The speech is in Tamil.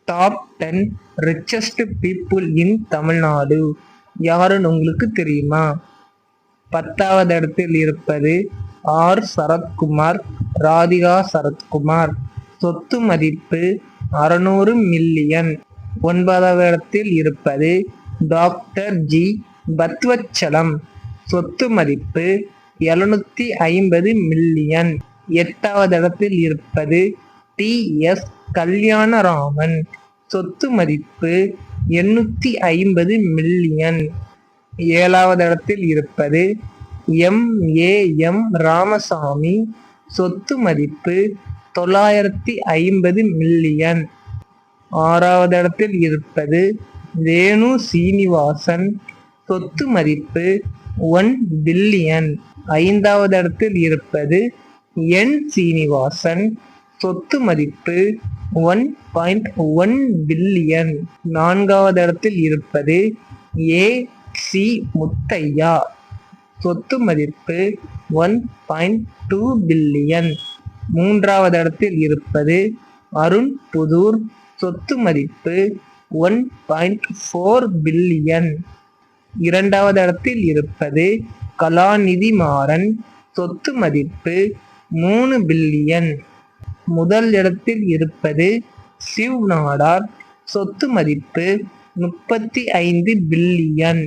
Top 10 richest people in Tamil Nadu யாருன்னு உங்களுக்கு தெரியுமா? 10வது இடத்தில் இருப்பது ஆர் சரத்குமார், ராதிகா சரத்குமார். சொத்து மதிப்பு 600 மில்லியன். 9வது இடத்தில் இருப்பது டாக்டர் ஜி பத்வச்சலம். சொத்து மதிப்பு 750 மில்லியன். 8வது இடத்தில் இருப்பது டி எஸ் கல்யாணராமன். சொத்து மதிப்பு 850 மில்லியன். 7வது இடத்தில் இருப்பது எம் ராமசாமி. சொத்து மதிப்பு 950 மில்லியன். 6வது இடத்தில் இருப்பது வேணு சீனிவாசன். சொத்து மதிப்பு 1 பில்லியன். 5வது இடத்தில் இருப்பது என் சீனிவாசன். சொத்து மதிப்பு 1.1 பில்லியன். 4வது இடத்தில் இருப்பது ஏ சி முத்தையா. சொத்து மதிப்பு 1.2 பில்லியன். 3வது இடத்தில் இருப்பது அருண் புதூர். சொத்து மதிப்பு 1.4 பில்லியன். 2வது இடத்தில் இருப்பது கலாநிதி மாறன். சொத்து மதிப்பு 3 பில்லியன். முதல் இடத்தில் இருப்பது சிவ் நாடார். சொத்து மதிப்பு 35 பில்லியன்.